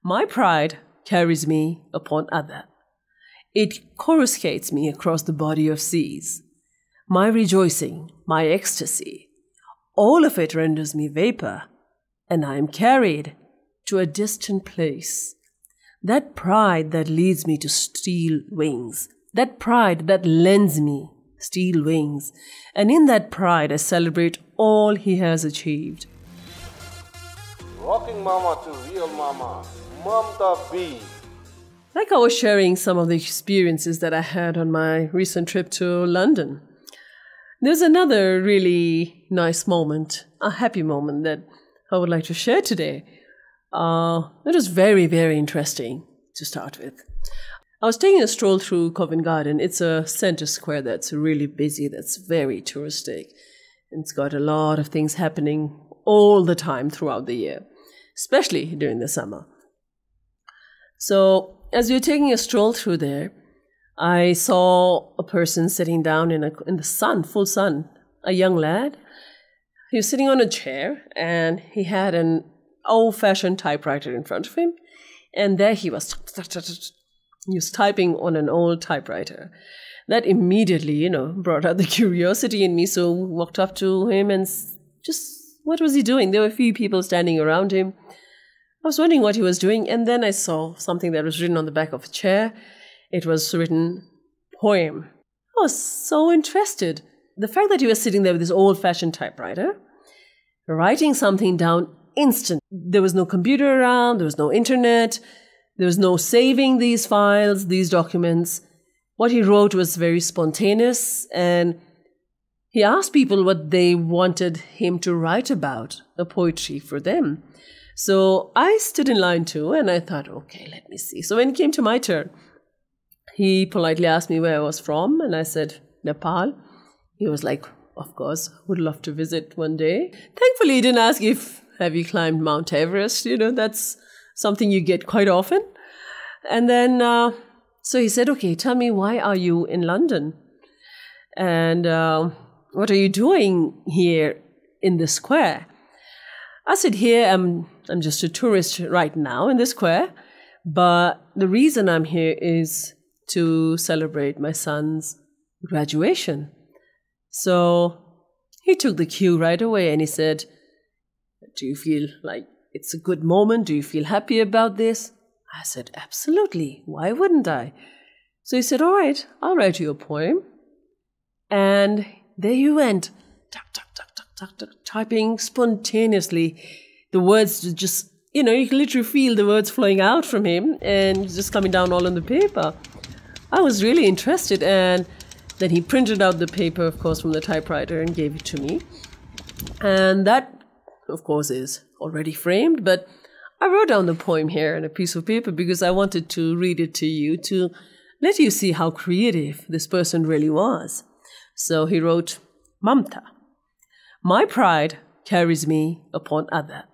My pride carries me upon other. It coruscates me across the body of seas. My rejoicing, my ecstasy, all of it renders me vapor, and I am carried to a distant place. That pride that leads me to steel wings, that pride that lends me steel wings, and in that pride I celebrate all he has achieved. Rocking Mama to Real Mama, Mamta B. Like I was sharing some of the experiences that I had on my recent trip to London. There's another really nice moment, a happy moment that I would like to share today. It was very, very interesting to start with. I was taking a stroll through Covent Garden. It's a centre square that's really busy, that's very touristic. It's got a lot of things happening all the time throughout the year, especially during the summer. So as we were taking a stroll through there, I saw a person sitting down in the sun, full sun, a young lad. He was sitting on a chair and he had an old-fashioned typewriter in front of him. And there he was typing on an old typewriter. That immediately, brought out the curiosity in me. So I walked up to him and what was he doing? There were a few people standing around him. I was wondering what he was doing, and then I saw something that was written on the back of a chair. It was written, poem. I was so interested. The fact that he was sitting there with this old-fashioned typewriter, writing something down instant. There was no computer around, there was no internet, there was no saving these files, these documents. What he wrote was very spontaneous, and he asked people what they wanted him to write about, a poetry for them. So I stood in line too, and I thought, okay, let me see. So when it came to my turn, he politely asked me where I was from, and I said, Nepal. He was like, of course, would love to visit one day. Thankfully, he didn't ask have you climbed Mount Everest? That's something you get quite often. And then, so he said, okay, tell me, why are you in London? And what are you doing here in the square? I said, here, I'm just a tourist right now in the square, but the reason I'm here is to celebrate my son's graduation. So he took the cue right away and he said, do you feel like it's a good moment? Do you feel happy about this? I said, absolutely. Why wouldn't I? So he said, all right, I'll write you a poem. And there he went, typing spontaneously. The words just, you can literally feel the words flowing out from him and just coming down all on the paper. I was really interested, and then he printed out the paper, of course, from the typewriter and gave it to me. And that, of course, is already framed, but I wrote down the poem here on a piece of paper because I wanted to read it to you to let you see how creative this person really was. So he wrote, Mamta. My pride carries me upon other.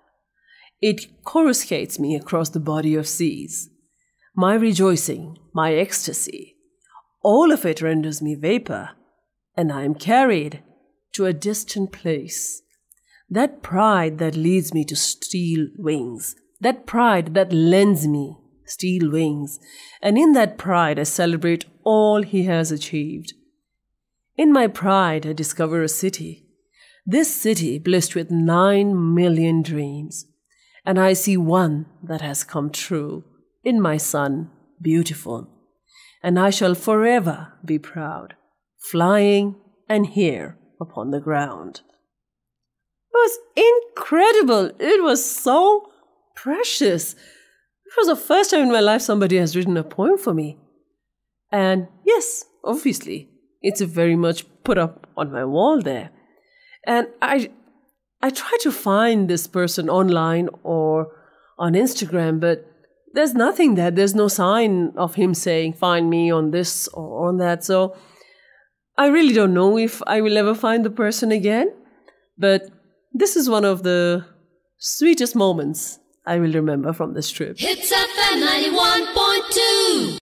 It coruscates me across the body of seas. My rejoicing, my ecstasy, all of it renders me vapor, and I am carried to a distant place. That pride that leads me to steel wings, that pride that lends me steel wings, and in that pride I celebrate all he has achieved. In my pride I discover a city, this city blessed with 9 million dreams, and I see one that has come true in my son, beautiful, and I shall forever be proud, flying and here upon the ground. It was incredible. It was so precious. It was the first time in my life somebody has written a poem for me. And yes, obviously, it's very much put up on my wall there. And I try to find this person online or on Instagram, but there's nothing there. There's no sign of him saying, find me on this or on that. So I really don't know if I will ever find the person again. But this is one of the sweetest moments I will remember from this trip. Hits FM 91.2